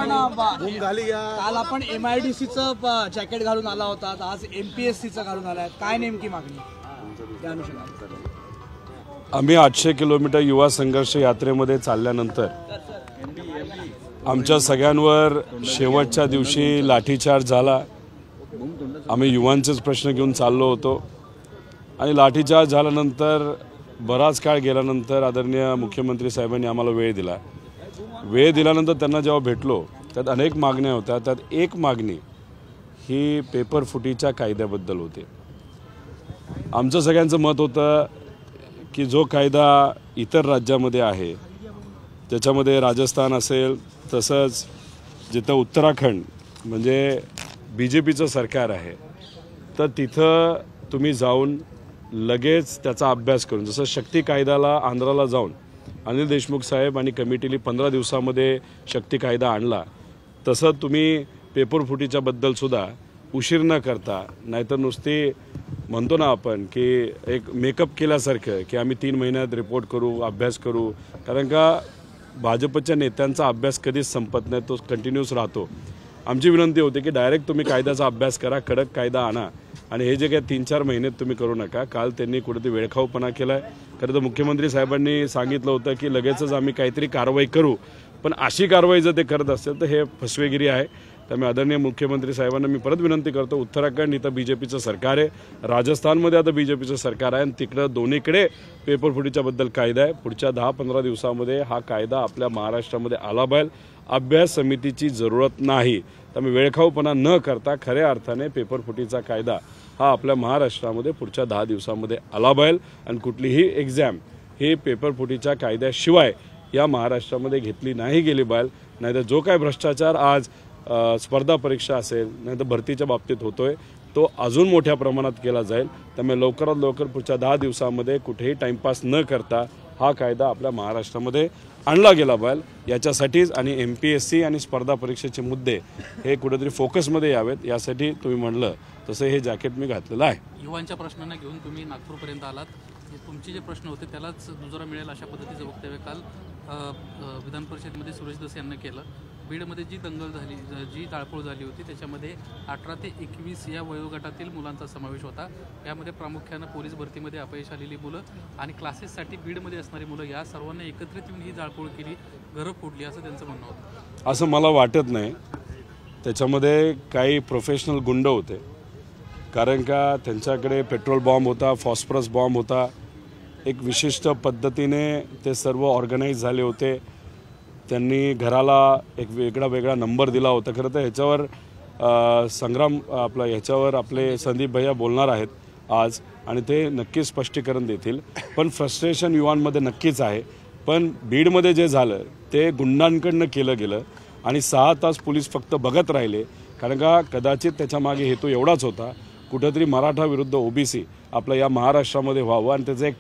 काल आपण MIDCचं जॅकेट घालून आला होता, आज MPSCचं घालून आलाय, काय नेमकी मागणी त्या अनुषंगाने? आम्ही 800 किलोमीटर युवा संघर्ष यात्रेमध्ये चालल्यानंतर आमच्या सगळ्यांवर शेवटच्या दिवशी लाठीचार्ज झाला। आम्ही युवांचेच प्रश्न घेऊन चाललो होतो आणि लाठीचार्ज झाल्यानंतर बराच काळ गेल्यानंतर आदरणीय मुख्यमंत्री साहेबांनी आम्हाला वेळ दिला। वेळ दिल्यानंतर त्यांना जेव्हा भेटलो त्यात अनेक मागण्या होत्या। त्यात एक मागणी ही पेपर फुटीच्या कायद्याबद्दल होती। आमचं सगळ्यांचं मत होतं की जो कायदा इतर राज्यामध्ये आहे, त्याच्यामध्ये राजस्थान असेल, तसंच जिथं उत्तराखंड म्हणजे BJPचं सरकार आहे, तर तिथं तुम्ही जाऊन लगेच त्याचा अभ्यास करून, जसं शक्ती कायद्याला आंध्राला जाऊन अनिल देशमुख साहेब आणि कमिटीने 15 दिवसामध्ये शक्ती कायदा आणला, तसं तुम्ही पेपर फुटीच्या बद्दलसुद्धा उशीर न करता, नाहीतर नुसती म्हणतो ना आपण की एक मेकअप केल्यासारखं की आम्ही 3 महिन्यात रिपोर्ट करू, अभ्यास करू, कारण का भाजपच्या नेत्यांचा अभ्यास कधीच संपत नाही, तो कंटिन्यूस राहतो। आमची विनंती होती की डायरेक्ट तुम्ही कायद्याचा अभ्यास करा, कडक कायदा आणा आणि हे जे काही 3-4 महिन्यात तुम्ही करू नका। काल त्यांनी कुठेतरी वेळखाऊपणा केला आहे। खरं तर मुख्यमंत्री साहेबांनी सांगितलं होतं की लगेचच आम्ही काहीतरी कारवाई करू, पण अशी कारवाई जर ते करत असतील तर हे फसवेगिरी आहे। त्यामुळे आदरणीय मुख्यमंत्री साहेबांना मी परत विनंती करतो, उत्तराखंड इथं BJPचं सरकार आहे, राजस्थानमध्ये आता BJPचं सरकार आहे आणि तिकडं दोन्हीकडे पेपर फुटीच्याबद्दल कायदा आहे। पुढच्या 10-15 दिवसामध्ये हा कायदा आपल्या महाराष्ट्रामध्ये आला पाहिजे। अभ्यास समितीची जरूरत नाही। त्यामुळे वेळखाऊपणा न करता खऱ्या अर्थाने पेपर फुटीचा कायदा हा आपल्या महाराष्ट्रामध्ये पुढच्या 10 दिवसामध्ये आला पाहिजे आणि कुठलीही एक्झाम ही पेपर फुटीच्या कायद्याशिवाय या महाराष्ट्रामध्ये घेतली नाही गेली पाहिजे। नाहीतर जो काय भ्रष्टाचार आज स्पर्धा परीक्षा असेल, नाहीतर भरतीच्या बाबतीत होतोय, तो अजून मोठ्या प्रमाणात केला जाईल। त्यामुळे लवकरात लवकर पुढच्या 10 दिवसामध्ये कुठेही टाइमपास न करता हा कायदा आपल्या महाराष्ट्रामध्ये आणला गेला पाहिजे। याच्यासाठीच आणि MPSC आणि स्पर्धा परीक्षेचे मुद्दे हे कुठेतरी फोकसमध्ये यावेत, यासाठी तुम्ही म्हणलं तसं हे जॅकेट मी घातलेलं आहे। युवांच्या प्रश्नांना घेऊन तुम्ही नागपूरपर्यंत आलात, तुमचे जे प्रश्न होते त्यालाच दुजोरा मिळेल अशा पद्धतीचं वक्तव्य काल विधान परिषदेमध्ये सुरेश दस यांनी केलं। बीडमध्ये जी दंगल झाली, जी जाळपोळ झाली होती, त्याच्यामध्ये 18 ते 21 या वयोगटातील मुलांचा समावेश होता। यामध्ये प्रामुख्यानं पोलीस भरतीमध्ये अपयश आलेली मुलं आणि क्लासेससाठी बीडमध्ये असणारी मुलं, या सर्वांना एकत्रित येऊन ही जाळपोळ केली, घरं फोडली, असं त्यांचं म्हणणं होतं। असं मला वाटत नाही। त्याच्यामध्ये काही प्रोफेशनल गुंड होते, कारण का त्यांच्याकडे पेट्रोल बॉम्ब होता, फॉस्फरस बॉम्ब होता, एक विशिष्ट पद्धतीने ते सर्व ऑर्गनाईज झाले होते। त्यांनी घराला एक वेगळा नंबर दिला होता। खरं तर ह्याच्यावर ह्याच्यावर आपले संदीप भैया बोलणार आहेत आज आणि ते नक्कीच स्पष्टीकरण देतील। पण फ्रस्ट्रेशन युवांमध्ये नक्कीच आहे। पण बीडमध्ये जे झालं ते गुंडांकडनं केलं गेलं आणि 6 तास पोलीस फक्त बघत राहिले, कारण का कदाचित त्याच्यामागे हेतू एवढाच होता, कुठेतरी मराठा विरुद्ध OBC आपल्या या महाराष्ट्रामध्ये व्हावं आणि त्याचं एक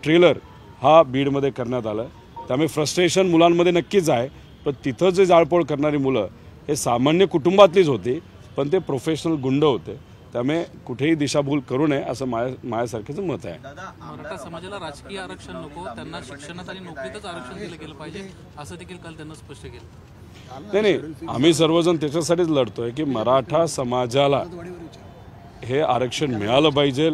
ट्रेलर हा बीडमध्ये करण्यात आलं। त्यामुळे फ्रस्ट्रेशन मुलांमध्ये नक्कीच आहे, पण तिथं जे जाळपोळ करणारी मुलं हे सामान्य कुटुंबातलीच होती, पण ते प्रोफेशनल गुंड होते। त्यामुळे कुठेही दिशाभूल करू नये असं माझ्यासारखेचं मत आहे। मराठा समाजाला राजकीय आरक्षण नको, त्यांना शिक्षणात आणि नोकरीतच आरक्षण दिलं गेलं पाहिजे, असं देखील काल त्यांना स्पष्ट केलं। नाही, आम्ही सर्वजण त्याच्यासाठीच लढतोय की मराठा समाजाला हे आरक्षण मिळालं पाहिजे।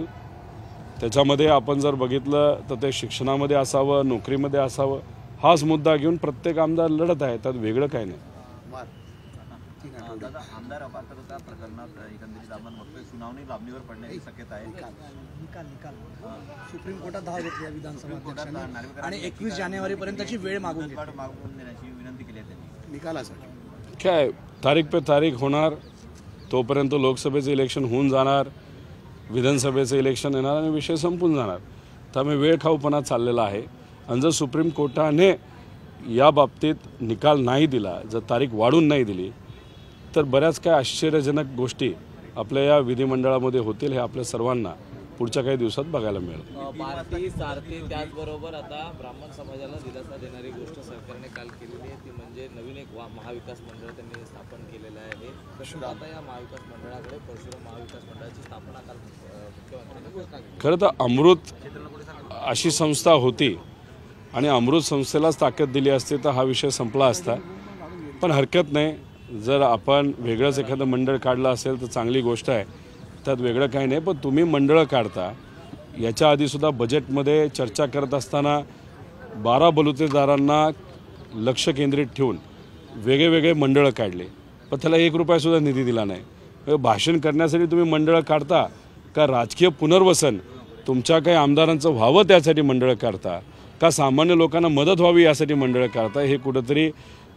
त्याच्यामध्ये आपण जर बघितलं तर ते शिक्षणामध्ये असावं, नोकरीमध्ये असावं, हाच मुद्दा घेऊन प्रत्येक आमदार लढत आहे, त्यात वेगळं काही नाही। आमदार अपात्रता प्रकरणात एकंदरीत आपण बघतोय सुनावणी लांबणीवर पडण्याची शक्यता आहे। निकाल सुप्रीम कोर्टात धाव घेतली आहे विधानसभा अध्यक्षांनी आणि 21 जानेवारीपर्यंतची वेळ मागून देण्याची विनंती केली आहे त्यांनी निकालासाठी। काय तारीख पे तारीख होणार, तोपर्यंत लोकसभेचं इलेक्शन होऊन जाणार, विधानसभेचं इलेक्शन येणार आणि विषय संपून जाणार। त्यामुळे वेळखाऊपणा चाललेला आहे आणि जर सुप्रीम कोर्टाने या बाबतीत निकाल नाही दिला, जर तारीख वाढून नाही दिली, तर बऱ्याच काही आश्चर्यजनक गोष्टी आपल्या या विधिमंडळामध्ये होतील, हे आपल्या सर्वांना पुढच्या काही दिवसात बघायला मिळेल। भारती सारथी त्याचबरोबर आता ब्राह्मण समाजाला दिलासा देणारी गोष्ट सरकारने काल केलेली आहे, ती म्हणजे नवीन एक महाविकास मंडळ त्यांनी स्थापन केलेलं आहे। कसं आता या महाविकास मंडळाकडे परशुराम महाविकास मंडळाची स्थापना काल मुख्यमंत्र्यांनी घोषणा केली। खरं तर अमृत अशी संस्था होती आणि अमृत संस्थेलाच ताकद दिली असती तर हा विषय संपला असता। पण हरकत नाही, जर आपण वेगळंच एखादं मंडळ काढलं असेल तर चांगली गोष्ट आहे, त्यात वेगळं काही नाही. पण तुम्ही मंडळं काढता, याच्या आधीसुद्धा बजेटमध्ये चर्चा करत असताना 12 बलुतेदारांना लक्ष केंद्रित ठेवून वेगळे मंडळं काढले, पण त्याला ₹1 निधी दिला नाही. भाषण करण्यासाठी तुम्ही मंडळं काढता का राजकीय पुनर्वसन तुमच्या काही आमदारांचं व्हावं त्यासाठी मंडळं काढता का सामान्य लोकांना मदत व्हावी यासाठी मंडळं काढता? हे कुठंतरी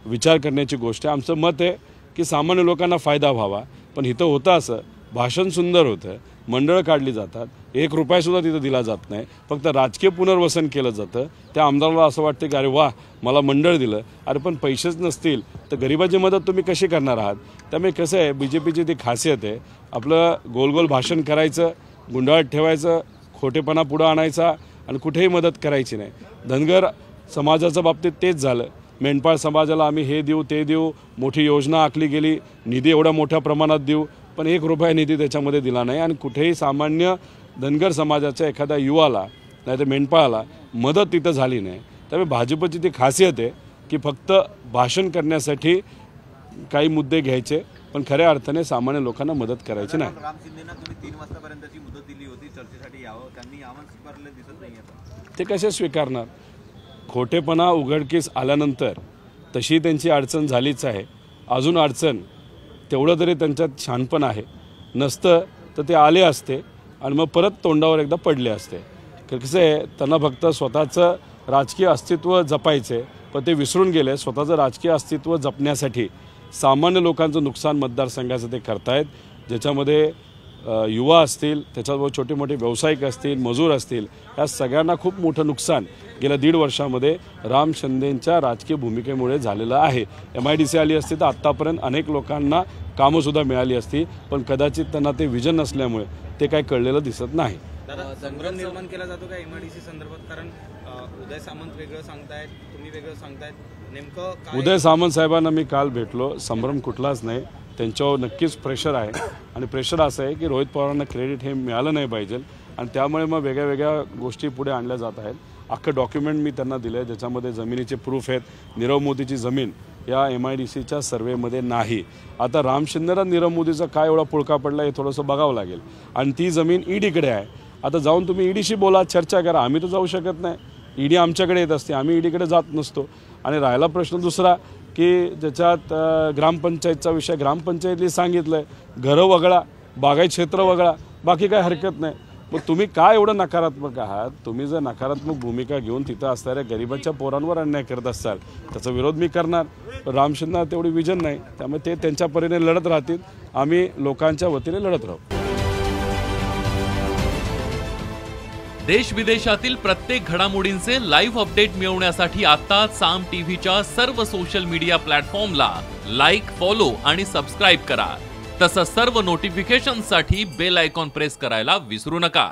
विचार करण्याची गोष्ट आहे. आमचं मत आहे की सामान्य लोकांना फायदा व्हावा, पण इथं होतं असं, भाषण सुंदर होतं, मंडळं काढली जातात, ₹1 तिथं दिला जात नाही, फक्त राजकीय पुनर्वसन केलं जातं. त्या आमदाराला असं वाटतं की अरे वा मला मंडळ दिलं, अरे पण पैसेच नसतील तर गरिबाची मदत तुम्ही कशी करणार आहात? त्यामुळे कसं आहे, BJPची ती खासियत आहे, आपलं गोल भाषण करायचं, गुंडाळत ठेवायचं, खोटेपणा पुढं आणायचा आणि कुठेही मदत करायची नाही. धनगर समाजाच्या बाबतीत तेच झालं. मेंढपाळ समाजाला आम्ही हे देऊ ते देऊ, मोठी योजना आखली गेली, निधी एवढ्या मोठ्या प्रमाणात देऊ, पण ₹1 निधी त्याच्यामध्ये दिला नाही आणि कुठेही सामान्य धनगर समाजाच्या एखाद्या युवाला नाही तर मेंढपाळाला मदत तिथं झाली नाही. त्यामुळे भाजपची ती खासियत आहे की फक्त भाषण करण्यासाठी काही मुद्दे घ्यायचे, पण खऱ्या अर्थाने सामान्य लोकांना मदत करायची नाही. राम शिंदेना तुम्ही 3 वाजतापर्यंतची मुदत दिली होती चर्चेसाठी यावं, त्यांनी आव्हान स्वीकारलेलं दिसत नाही आता. ते कसे स्वीकारणार? खोटेपणा उघडकीस आल्यानंतर तशी त्यांची अडचण झालीच आहे. अजून अडचण तेवढं तरी त्यांच्यात शहाणपण आहे, नसतं तर ते आले असते आणि मग परत तोंडावर एकदा पडले असते. कसं आहे, त्यांना फक्त स्वतःचं राजकीय अस्तित्व जपायचे, पण ते विसरून गेले. स्वतःचं राजकीय अस्तित्व जपण्यासाठी सामान्य लोकांचं नुकसान मतदारसंघाचं ते करतायत, ज्याच्यामध्ये युवा असतील, त्याच्याबरोबर छोटे मोठे व्यावसायिक असतील, मजूर असतील, या सगळ्यांना खूप मोठं नुकसान गेल्या 1.5 वर्षामध्ये राम शिंदेंच्या राजकीय भूमिकेमुळे झालेलं आहे. MIDC आली असती तर आत्तापर्यंत अनेक लोकांना कामंसुद्धा मिळाली असती, पण कदाचित त्यांना ते विजन नसल्यामुळे ते काही कळलेलं दिसत नाही. संभ्रम निर्माण केला जातो का MIDC संदर्भात? कारण उदय सामंत वेगळं सांगतायत, तुम्ही वेगळं सांगतायत, नेमकं काय? उदय सामंत साहेबांना मी काल भेटलो, संभ्रम कुठलाच नाही. त्यांच्यावर नक्कीच प्रेशर आहे आणि प्रेशर असं आहे की रोहित पवारांना क्रेडिट हे मिळालं नाही पाहिजे आणि त्यामुळे मग वेगळ्या गोष्टी पुढे आणल्या जात आहेत. अख्खं डॉक्युमेंट मी त्यांना दिलं आहे, ज्याच्यामध्ये जमिनीचे प्रूफ आहेत. नीरव मोदीची जमीन या MIDCच्या सर्वेमध्ये नाही. आता राम शिंदेला नीरव मोदीचा काय एवढा पुळका पडला हे थोडंसं बघावं लागेल आणि ती जमीन EDकडे आहे. आता जाऊन तुम्ही EDशी बोला, चर्चा करा. आम्ही तर जाऊ शकत नाही, ED आमच्याकडे येत असते, आम्ही EDकडे जात नसतो. आणि राहिला प्रश्न दुसरा की ज्याच्यात ग्रामपंचायतचा विषय, ग्रामपंचायतनी सांगितलं आहे घरं वगळा, बागायत क्षेत्र वगळा, बाकी काय हरकत नाही. मग तुम्ही काय एवढं नकारात्मक आहात? तुम्ही जर नकारात्मक भूमिका घेऊन तिथं असणाऱ्या गरिबाच्या पोरांवर अन्याय करत असाल त्याचा विरोध मी करणार. पण राम शिंदे तेवढी विजन नाही, त्यामुळे ते त्यांच्या परीने लढत राहतील, आम्ही लोकांच्या वतीने लढत राहू. देश विदेशातील प्रत्येक घडामोडींचे लाईव्ह अपडेट मिळवण्यासाठी आता साम टीव्हीच्या सर्व सोशल मीडिया प्लॅटफॉर्मला लाईक, फॉलो आणि सबस्क्राईब करा. तसंच सर्व नोटिफिकेशनसाठी बेल आयकॉन प्रेस करायला विसरू नका.